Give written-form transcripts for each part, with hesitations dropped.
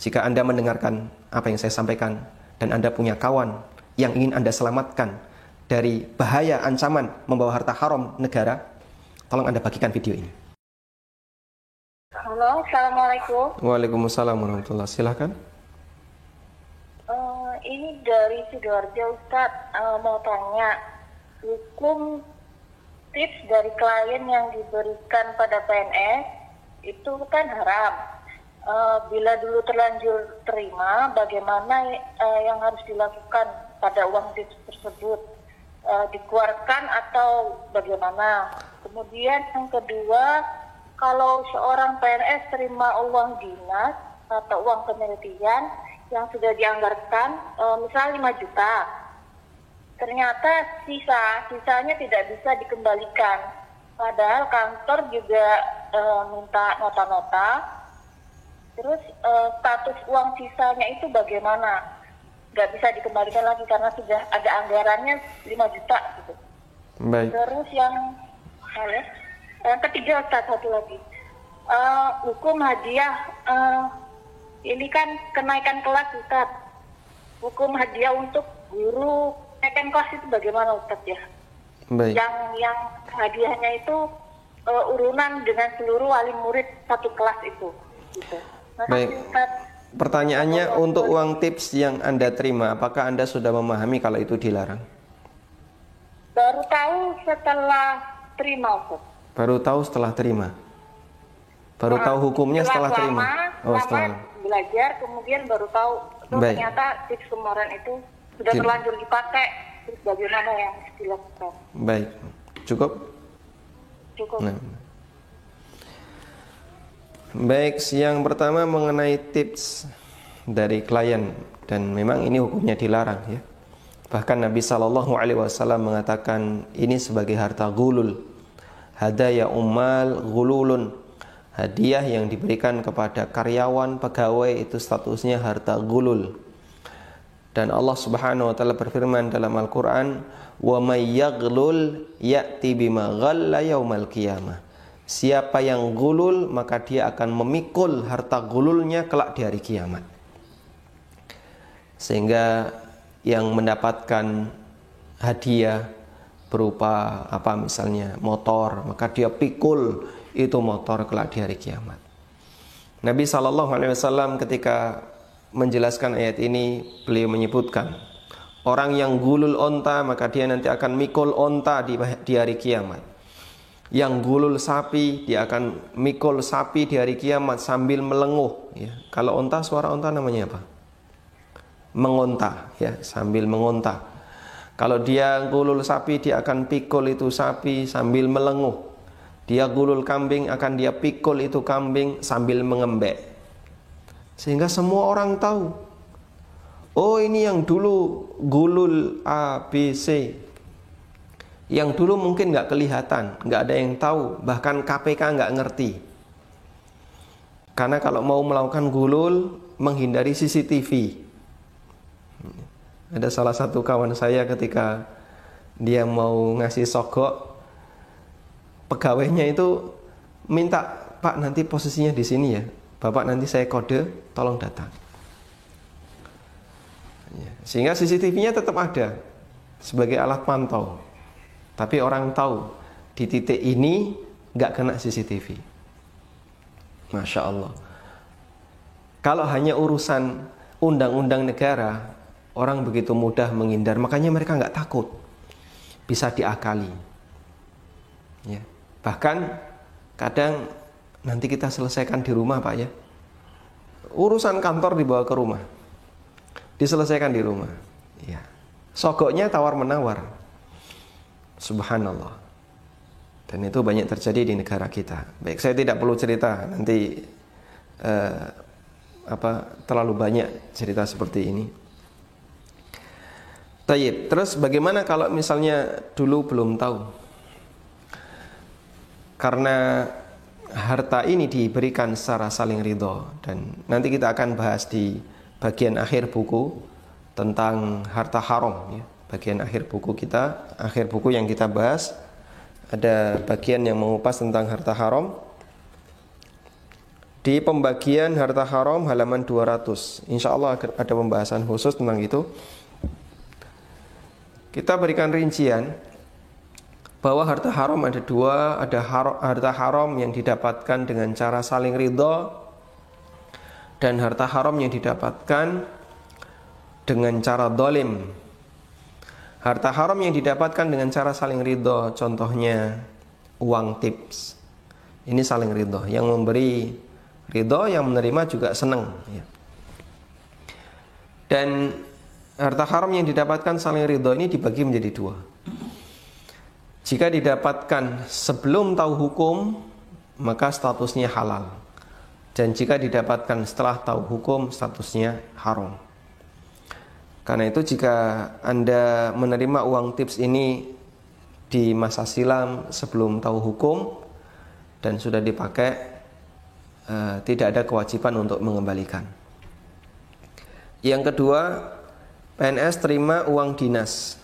Jika Anda mendengarkan apa yang saya sampaikan dan Anda punya kawan yang ingin Anda selamatkan dari bahaya ancaman membawa harta haram negara, tolong Anda bagikan video ini. Halo, Assalamualaikum. Waalaikumsalam warahmatullahi. Silahkan. Ini dari Sidoarjo, Ustadz. Mau tanya, hukum tips dari klien yang diberikan pada PNS itu kan haram. Bila dulu terlanjur terima, bagaimana yang harus dilakukan pada uang tips tersebut? Dikeluarkan atau bagaimana? Kemudian yang kedua, kalau seorang PNS terima uang dinas atau uang penelitian yang sudah dianggarkan, misalnya 5 juta, ternyata sisanya tidak bisa dikembalikan. Padahal kantor juga minta nota-nota. Terus status uang sisanya itu bagaimana? Nggak bisa dikembalikan lagi karena sudah ada anggarannya 5 juta gitu. Baik. Terus yang ketiga, Ustaz, satu lagi. Hukum hadiah, ini kan kenaikan kelas, Ustaz. Hukum hadiah untuk guru kenaikan kelas itu bagaimana, Ustaz, ya? Baik. Yang hadiahnya itu urunan dengan seluruh wali murid satu kelas itu. Gitu. Baik. Pertanyaannya, untuk uang tips yang Anda terima, apakah Anda sudah memahami kalau itu dilarang? Baru tahu setelah terima, Ustaz. Baru tahu setelah terima. Baru tahu hukumnya setelah terima. Setelah belajar, kemudian baru tahu ternyata tips kemarin itu sudah terlanjur dipakai. Terus bagaimana yang harus dilakukan? Baik, cukup. Nah. Baik, yang pertama mengenai tips dari klien, dan memang ini hukumnya dilarang, ya. Bahkan Nabi SAW mengatakan ini sebagai harta gulul. Hadaya ummal gululun. Hadiah yang diberikan kepada karyawan, pegawai, itu statusnya harta gulul. Dan Allah Subhanahu wa taala berfirman dalam Al-Qur'an, "Wa may yaghlul ya'ti bima ghalla yaumal qiyamah." Siapa yang gulul, maka dia akan memikul harta gululnya kelak di hari kiamat. Sehingga yang mendapatkan hadiah berupa apa, misalnya motor, maka dia pikul itu motor kelak di hari kiamat. Nabi SAW ketika menjelaskan ayat ini, beliau menyebutkan orang yang gulul onta, maka dia nanti akan mikul onta di hari kiamat. Yang gulul sapi, dia akan mikul sapi di hari kiamat sambil melenguh, ya. Kalau onta, suara onta namanya apa? Mengonta, ya, sambil mengonta. Kalau dia gulul sapi, dia akan pikul itu sapi sambil melenguh. Dia gulul kambing, akan dia pikul itu kambing sambil mengembek. Sehingga semua orang tahu, oh ini yang dulu gulul A, B, C. Yang dulu mungkin nggak kelihatan, nggak ada yang tahu, bahkan KPK nggak ngerti. Karena kalau mau melakukan gulul, menghindari CCTV. Ada salah satu kawan saya ketika dia mau ngasih sogok, pegawainya itu minta, "Pak, nanti posisinya di sini ya. Bapak nanti saya kode, tolong datang." Sehingga CCTV-nya tetap ada sebagai alat pantau. Tapi orang tahu di titik ini nggak kena CCTV. Masya Allah. Kalau hanya urusan undang-undang negara, orang begitu mudah menghindar. Makanya mereka nggak takut, bisa diakali, ya. Bahkan kadang nanti kita selesaikan di rumah, Pak, ya. Urusan kantor dibawa ke rumah, diselesaikan di rumah, ya. Sogoknya tawar-menawar. Subhanallah. Dan itu banyak terjadi di negara kita. Baik, saya tidak perlu cerita, nanti terlalu banyak cerita seperti ini. Tayyib. Terus bagaimana kalau misalnya dulu belum tahu? Karena harta ini diberikan secara saling ridho, dan nanti kita akan bahas di bagian akhir buku tentang harta haram, ya. Bagian akhir buku kita, akhir buku yang kita bahas, ada bagian yang mengupas tentang harta haram. di pembagian harta haram halaman 200. Insya Allah ada pembahasan khusus tentang itu. Kita berikan rincian bahwa harta haram ada dua. Ada harta haram yang didapatkan dengan cara saling ridho, dan harta haram yang didapatkan dengan cara dolim. Harta haram yang didapatkan dengan cara saling ridho, contohnya uang tips. Ini saling ridho, yang memberi ridho, yang menerima juga senang ya. Dan harta haram yang didapatkan saling ridho ini dibagi menjadi dua. Jika didapatkan sebelum tahu hukum, maka statusnya halal. Dan jika didapatkan setelah tahu hukum, statusnya haram. Karena itu jika Anda menerima uang tips ini di masa silam sebelum tahu hukum dan sudah dipakai, tidak ada kewajiban untuk mengembalikan. Yang kedua, PNS terima uang dinas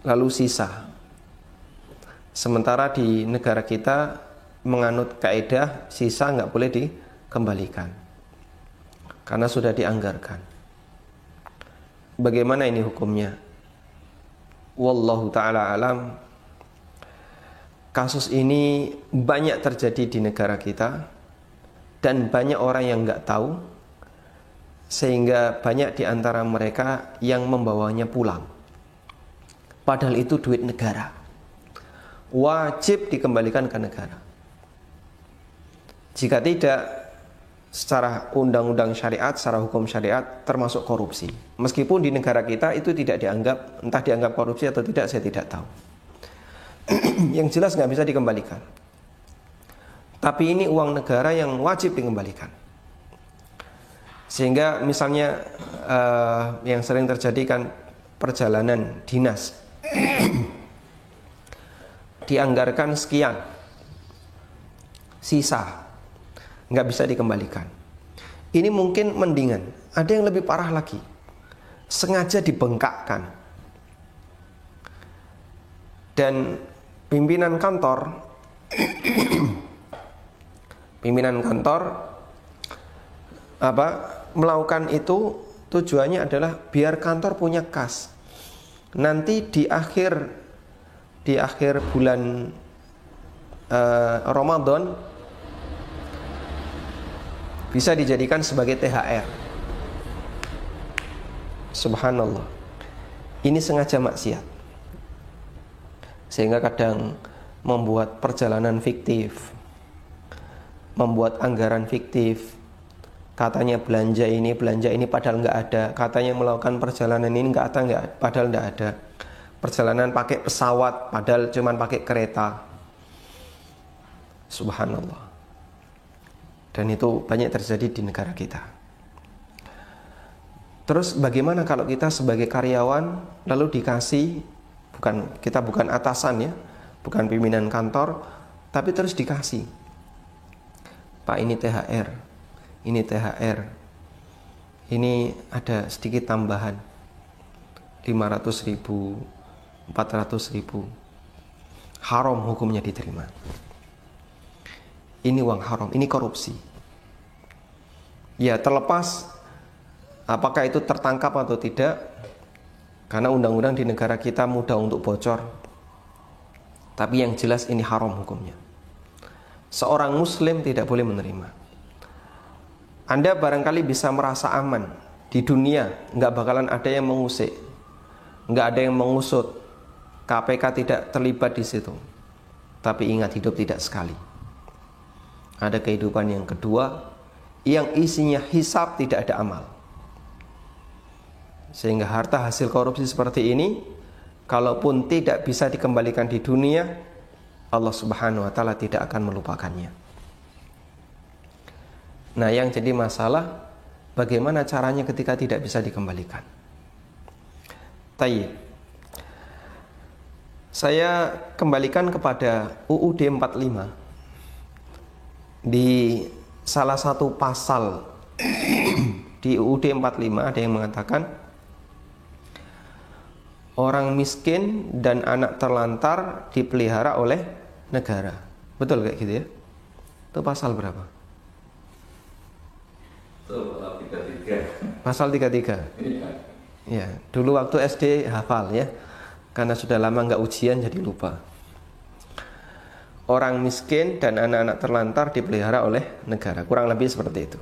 lalu sisa. Sementara di negara kita menganut kaidah sisa nggak boleh dikembalikan karena sudah dianggarkan. Bagaimana ini hukumnya? Wallahu ta'ala alam. Kasus ini banyak terjadi di negara kita dan banyak orang yang nggak tahu, sehingga banyak di antara mereka yang membawanya pulang. Padahal itu duit negara, wajib dikembalikan ke negara. Jika tidak, secara undang-undang syariat, secara hukum syariat, termasuk korupsi. Meskipun di negara kita itu tidak dianggap, entah dianggap korupsi atau tidak, saya tidak tahu. Yang jelas nggak bisa dikembalikan. Tapi ini uang negara yang wajib dikembalikan. Sehingga misalnya yang sering terjadi kan perjalanan dinas dianggarkan sekian, sisa nggak bisa dikembalikan. Ini mungkin mendingan. Ada yang lebih parah lagi, sengaja dibengkakkan. Dan pimpinan kantor melakukan itu tujuannya adalah biar kantor punya kas. Nanti di akhir bulan Ramadan bisa dijadikan sebagai THR. Subhanallah. Ini sengaja maksiat. Sehingga kadang membuat perjalanan fiktif, membuat anggaran fiktif. Katanya belanja ini padahal nggak ada. Katanya melakukan perjalanan ini padahal nggak ada. Perjalanan pakai pesawat padahal cuma pakai kereta. Subhanallah. Dan itu banyak terjadi di negara kita. Terus bagaimana kalau kita sebagai karyawan lalu dikasih, kita bukan atasan ya, bukan pimpinan kantor, tapi terus dikasih, Pak ini THR, ini ada sedikit tambahan 500.000, 400.000, haram hukumnya diterima. Ini uang haram, ini korupsi. Ya terlepas apakah itu tertangkap atau tidak, karena undang-undang di negara kita mudah untuk bocor. Tapi yang jelas ini haram hukumnya. Seorang muslim tidak boleh menerima. Anda barangkali bisa merasa aman di dunia, nggak bakalan ada yang mengusik, nggak ada yang mengusut, KPK tidak terlibat di situ. Tapi ingat, hidup tidak sekali. Ada kehidupan yang kedua, yang isinya hisab, tidak ada amal. Sehingga harta hasil korupsi seperti ini, kalaupun tidak bisa dikembalikan di dunia, Allah Subhanahu wa ta'ala tidak akan melupakannya. Nah, yang jadi masalah, bagaimana caranya ketika tidak bisa dikembalikan. Tayyib. Saya kembalikan kepada UUD 45. Di salah satu pasal di UUD 45 ada yang mengatakan orang miskin dan anak terlantar dipelihara oleh negara. Betul kayak gitu ya? Itu pasal berapa? Pasal 33. Ya, dulu waktu SD hafal ya. Karena sudah lama nggak ujian jadi lupa. Orang miskin dan anak-anak terlantar dipelihara oleh negara. Kurang lebih seperti itu.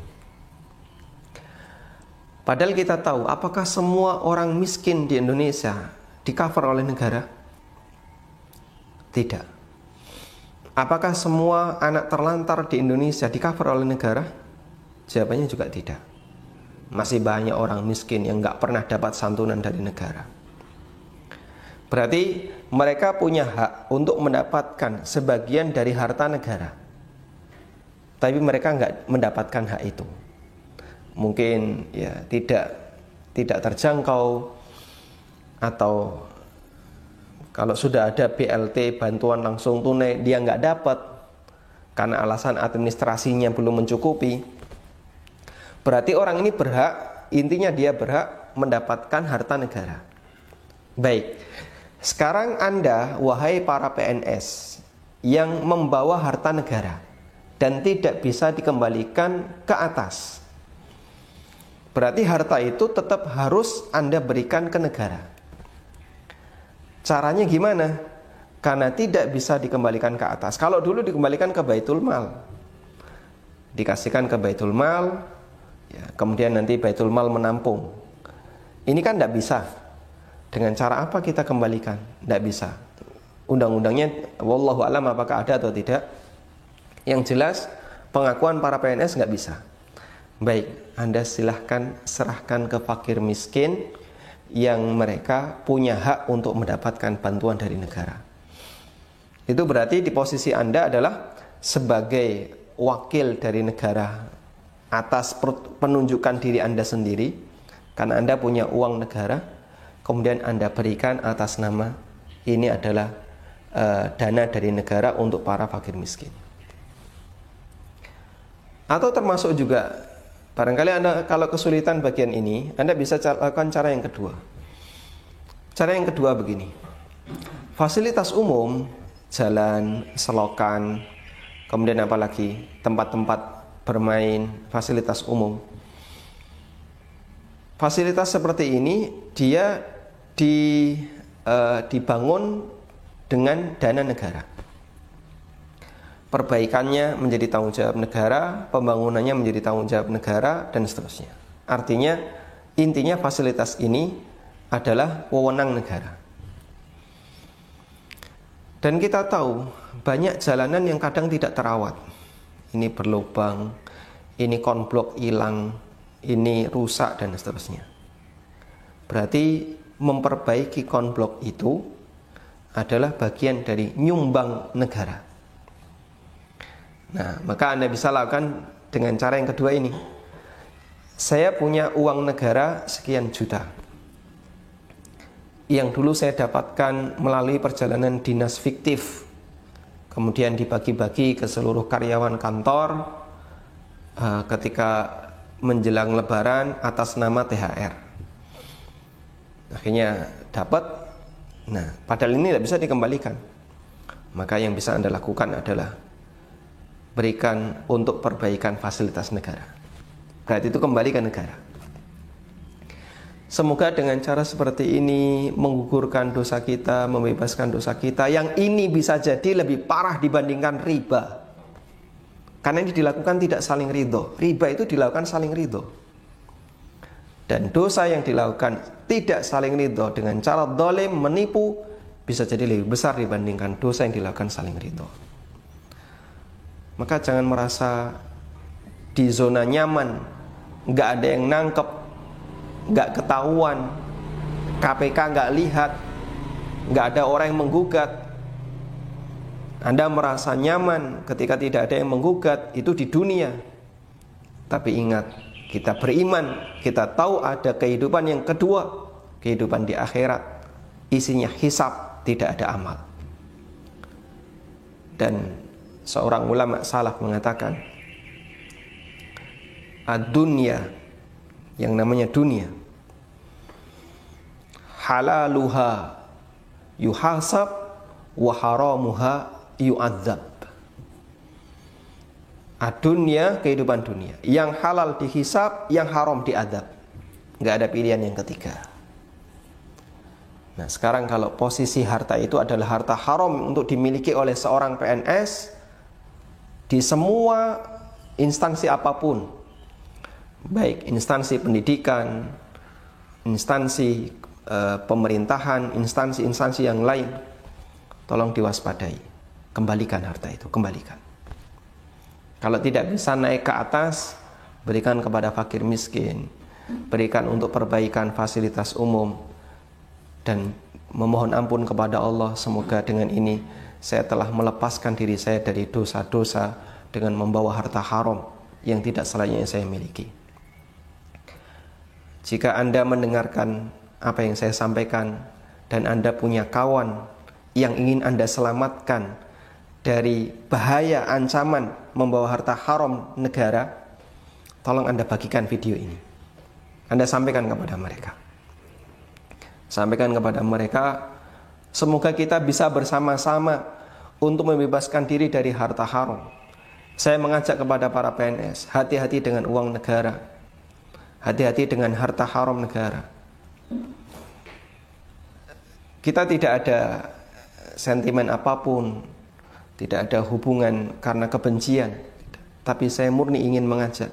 Padahal kita tahu, apakah semua orang miskin di Indonesia di-cover oleh negara? Tidak. Apakah semua anak terlantar di Indonesia di-cover oleh negara? Jawabannya juga tidak. Masih banyak orang miskin yang nggak pernah dapat santunan dari negara. Berarti mereka punya hak untuk mendapatkan sebagian dari harta negara. Tapi mereka nggak mendapatkan hak itu. Mungkin ya tidak terjangkau, atau kalau sudah ada BLT, bantuan langsung tunai, dia nggak dapat karena alasan administrasinya belum mencukupi. Berarti orang ini berhak, intinya dia berhak mendapatkan harta negara. Baik, sekarang Anda, wahai para PNS yang membawa harta negara dan tidak bisa dikembalikan ke atas, berarti harta itu tetap harus Anda berikan ke negara. Caranya gimana? Karena tidak bisa dikembalikan ke atas. Kalau dulu dikembalikan ke Baitul Mal, dikasihkan ke Baitul Mal, ya, kemudian nanti Baitul Mal menampung. Ini kan tidak bisa. Dengan cara apa kita kembalikan? Tidak bisa. Undang-undangnya, wallahu alam apakah ada atau tidak. Yang jelas pengakuan para PNS nggak bisa. Baik, Anda silahkan serahkan ke fakir miskin yang mereka punya hak untuk mendapatkan bantuan dari negara. Itu berarti di posisi Anda adalah sebagai wakil dari negara atas penunjukan diri Anda sendiri, karena Anda punya uang negara, kemudian Anda berikan atas nama ini adalah dana dari negara untuk para fakir miskin. Atau termasuk juga, barangkali Anda kalau kesulitan bagian ini, Anda bisa lakukan cara yang kedua. Cara yang kedua begini. Fasilitas umum, jalan, selokan, kemudian apalagi tempat-tempat bermain, fasilitas umum. Fasilitas seperti ini dia dibangun dengan dana negara. Perbaikannya menjadi tanggung jawab negara, pembangunannya menjadi tanggung jawab negara, dan seterusnya. Artinya, intinya fasilitas ini adalah wewenang negara. Dan kita tahu, banyak jalanan yang kadang tidak terawat. Ini berlubang, ini konblok hilang, ini rusak, dan seterusnya. Berarti, memperbaiki konblok itu adalah bagian dari nyumbang negara. Nah, maka Anda bisa lakukan dengan cara yang kedua ini. Saya punya uang negara sekian juta, yang dulu saya dapatkan melalui perjalanan dinas fiktif, kemudian dibagi-bagi ke seluruh karyawan kantor ketika menjelang lebaran atas nama THR. Akhirnya dapat. Nah, padahal ini tidak bisa dikembalikan. Maka yang bisa Anda lakukan adalah berikan untuk perbaikan fasilitas negara. Berarti itu kembali ke negara. Semoga dengan cara seperti ini menggugurkan dosa kita, membebaskan dosa kita, yang ini bisa jadi lebih parah dibandingkan riba. Karena ini dilakukan tidak saling ridho. Riba itu dilakukan saling ridho. Dan dosa yang dilakukan tidak saling ridho dengan cara zalim, menipu, bisa jadi lebih besar dibandingkan dosa yang dilakukan saling ridho. Maka jangan merasa di zona nyaman, nggak ada yang nangkep, nggak ketahuan, KPK nggak lihat, nggak ada orang yang menggugat. Anda merasa nyaman ketika tidak ada yang menggugat, itu di dunia. Tapi ingat, kita beriman, kita tahu ada kehidupan yang kedua, kehidupan di akhirat, isinya hisab, tidak ada amal. Dan seorang ulama salaf mengatakan, ad-dunya, yang namanya dunia, halaluha yuhasab wa haramuha yu'adzab. Adunya, kehidupan dunia. Yang halal dihisab, yang haram diadab. Nggak ada pilihan yang ketiga. Nah, sekarang kalau posisi harta itu adalah harta haram untuk dimiliki oleh seorang PNS di semua instansi apapun, baik instansi pendidikan, instansi pemerintahan, instansi-instansi yang lain, tolong diwaspadai. Kembalikan harta itu, kembalikan. Kalau tidak bisa naik ke atas, berikan kepada fakir miskin, berikan untuk perbaikan fasilitas umum, dan memohon ampun kepada Allah, semoga dengan ini saya telah melepaskan diri saya dari dosa-dosa dengan membawa harta haram yang tidak selayaknya saya miliki. Jika Anda mendengarkan apa yang saya sampaikan dan Anda punya kawan yang ingin Anda selamatkan dari bahaya ancaman membawa harta haram negara, tolong Anda bagikan video ini. Anda sampaikan kepada mereka. Sampaikan kepada mereka, semoga kita bisa bersama-sama untuk membebaskan diri dari harta haram. Saya mengajak kepada para PNS, hati-hati dengan uang negara. Hati-hati dengan harta haram negara. Kita tidak ada sentimen apapun, tidak ada hubungan karena kebencian, tapi saya murni ingin mengajak,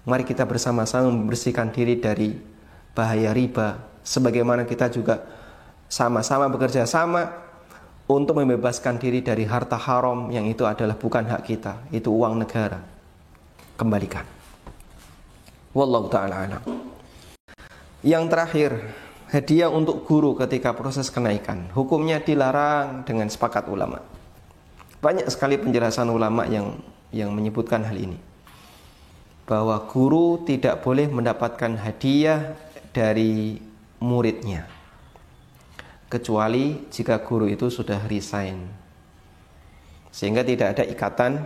mari kita bersama-sama membersihkan diri dari bahaya riba, sebagaimana kita juga sama-sama bekerja sama untuk membebaskan diri dari harta haram yang itu adalah bukan hak kita, itu uang negara. Kembalikan. Wallahu ta'ala alam. Yang terakhir, hadiah untuk guru ketika proses kenaikan. Hukumnya dilarang dengan sepakat ulama. Banyak sekali penjelasan ulama yang menyebutkan hal ini, bahwa guru tidak boleh mendapatkan hadiah dari muridnya kecuali jika guru itu sudah resign, sehingga tidak ada ikatan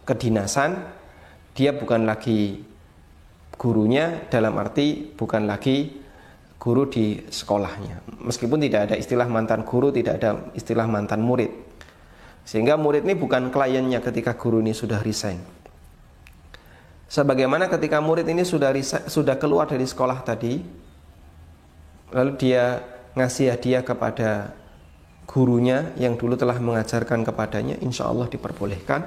kedinasan. Dia bukan lagi gurunya, dalam arti bukan lagi guru di sekolahnya. Meskipun tidak ada istilah mantan guru, tidak ada istilah mantan murid, sehingga murid ini bukan kliennya ketika guru ini sudah resign. Sebagaimana ketika murid ini sudah keluar dari sekolah tadi, lalu dia ngasih hadiah kepada gurunya yang dulu telah mengajarkan kepadanya, insya Allah diperbolehkan,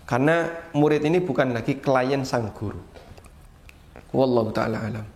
karena murid ini bukan lagi klien sang guru. Wallahu ta'ala alam.